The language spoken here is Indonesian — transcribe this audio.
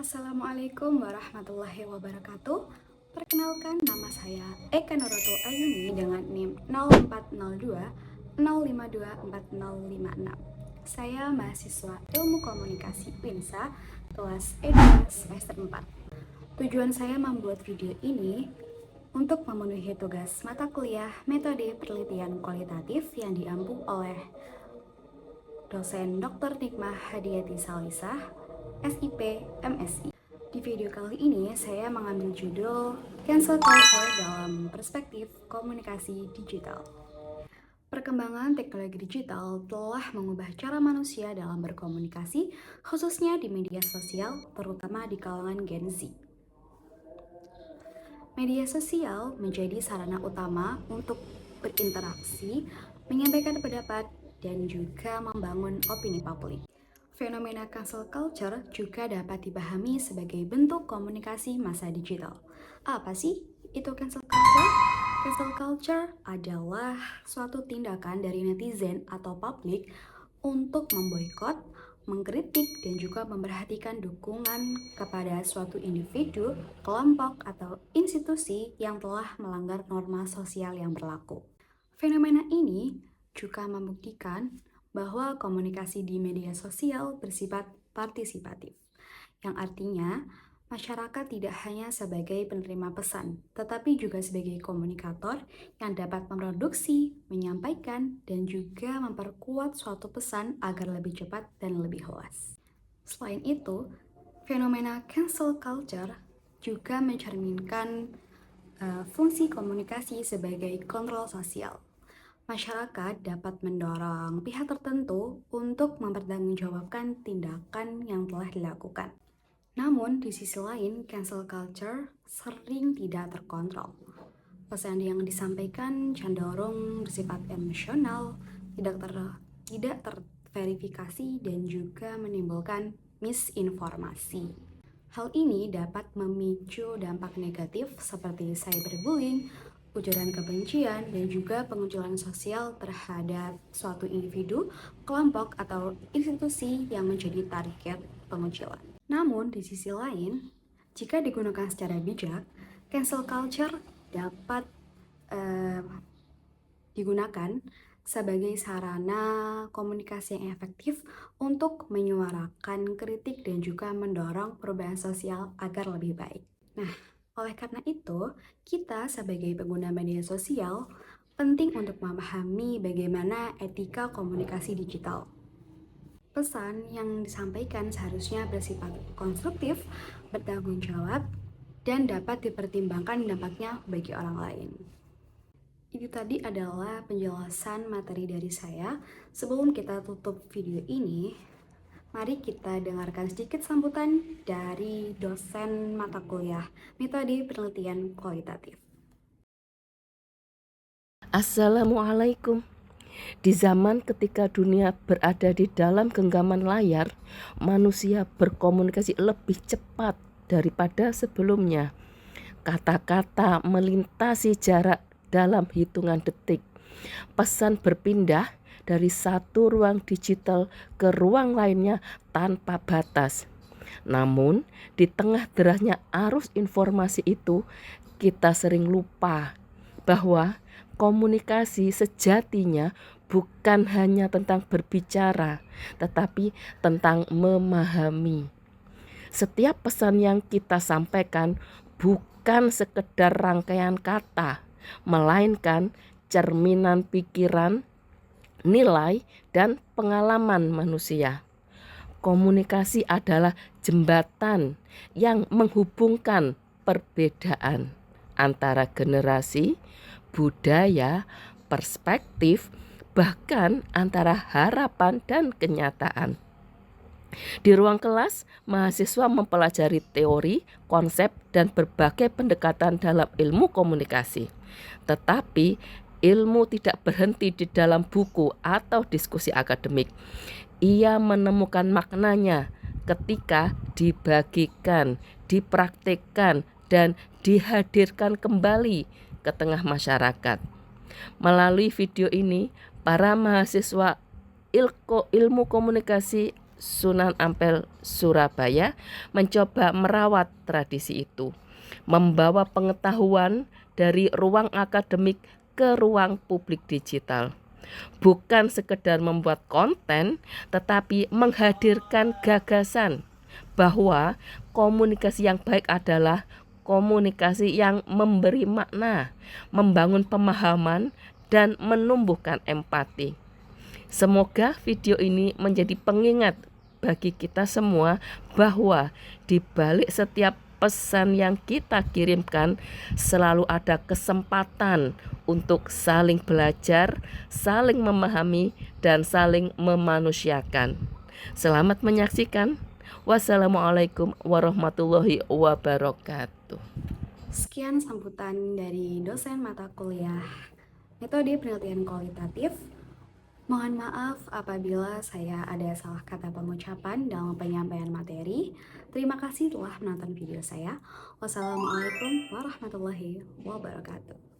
Assalamualaikum warahmatullahi wabarakatuh. Perkenalkan, nama saya Eka Nuratul Ayuni dengan NIM 0402 052 4056. Saya mahasiswa Ilmu Komunikasi WINSA kelas E2 semester 4. Tujuan saya membuat video ini untuk memenuhi tugas mata kuliah metode penelitian kualitatif yang diampu oleh dosen Dr. Nikmah Hadiyati Salisah, SIP, MSI. Di video kali ini saya mengambil judul Cancel Culture dalam Perspektif Komunikasi Digital. Perkembangan teknologi digital telah mengubah cara manusia dalam berkomunikasi, khususnya di media sosial, terutama di kalangan Gen Z. Media sosial menjadi sarana utama untuk berinteraksi, menyampaikan pendapat, dan juga membangun opini publik. Fenomena cancel culture juga dapat dipahami sebagai bentuk komunikasi masa digital. Apa sih itu cancel culture? Cancel culture adalah suatu tindakan dari netizen atau publik untuk memboikot, mengkritik, dan juga memperhatikan dukungan kepada suatu individu, kelompok, atau institusi yang telah melanggar norma sosial yang berlaku. Fenomena ini juga membuktikan bahwa komunikasi di media sosial bersifat partisipatif, yang artinya masyarakat tidak hanya sebagai penerima pesan, tetapi juga sebagai komunikator yang dapat memproduksi, menyampaikan, dan juga memperkuat suatu pesan agar lebih cepat dan lebih luas. Selain itu, fenomena cancel culture juga mencerminkan fungsi komunikasi sebagai kontrol sosial. Masyarakat dapat mendorong pihak tertentu untuk mempertanggungjawabkan tindakan yang telah dilakukan. Namun, di sisi lain, cancel culture sering tidak terkontrol. Pesan yang disampaikan cenderung bersifat emosional, tidak terverifikasi, dan juga menimbulkan misinformasi. Hal ini dapat memicu dampak negatif seperti cyberbullying, ujaran kebencian, dan juga pengunculan sosial terhadap suatu individu, kelompok, atau institusi yang menjadi target pengunculan. Namun, di sisi lain, jika digunakan secara bijak, cancel culture dapat digunakan sebagai sarana komunikasi yang efektif untuk menyuarakan kritik dan juga mendorong perubahan sosial agar lebih baik. Nah, oleh karena itu, kita sebagai pengguna media sosial penting untuk memahami bagaimana etika komunikasi digital. Pesan yang disampaikan seharusnya bersifat konstruktif, bertanggung jawab, dan dapat dipertimbangkan dampaknya bagi orang lain. Itu tadi adalah penjelasan materi dari saya. Sebelum kita tutup video ini, mari kita dengarkan sedikit sambutan dari dosen mata kuliah Metode Penelitian Kualitatif. Assalamualaikum. Di zaman ketika dunia berada di dalam genggaman layar, manusia berkomunikasi lebih cepat daripada sebelumnya. Kata-kata melintasi jarak dalam hitungan detik. Pesan berpindah dari satu ruang digital ke ruang lainnya tanpa batas. Namun, di tengah derasnya arus informasi itu, kita sering lupa bahwa komunikasi sejatinya bukan hanya tentang berbicara, tetapi tentang memahami. Setiap pesan yang kita sampaikan bukan sekedar rangkaian kata, melainkan cerminan pikiran, nilai, dan pengalaman manusia. Komunikasi adalah jembatan yang menghubungkan perbedaan antara generasi, budaya, perspektif, bahkan antara harapan dan kenyataan. Di ruang kelas, mahasiswa mempelajari teori, konsep, dan berbagai pendekatan dalam ilmu komunikasi. Tetapi ilmu tidak berhenti di dalam buku atau diskusi akademik. Ia menemukan maknanya ketika dibagikan, dipraktikkan, dan dihadirkan kembali ke tengah masyarakat. Melalui video ini, para mahasiswa ilmu komunikasi Sunan Ampel, Surabaya, mencoba merawat tradisi itu, membawa pengetahuan dari ruang akademik ke ruang publik digital. Bukan sekedar membuat konten, tetapi menghadirkan gagasan bahwa komunikasi yang baik adalah komunikasi yang memberi makna, membangun pemahaman, dan menumbuhkan empati. Semoga video ini menjadi pengingat bagi kita semua bahwa di balik setiap pesan yang kita kirimkan selalu ada kesempatan untuk saling belajar, saling memahami, dan saling memanusiakan. Selamat menyaksikan. Wassalamualaikum warahmatullahi wabarakatuh. Sekian sambutan dari dosen mata kuliah Metode Penelitian Kualitatif. Mohon maaf apabila saya ada salah kata pengucapan dalam penyampaian materi. Terima kasih telah menonton video saya. Wassalamualaikum warahmatullahi wabarakatuh.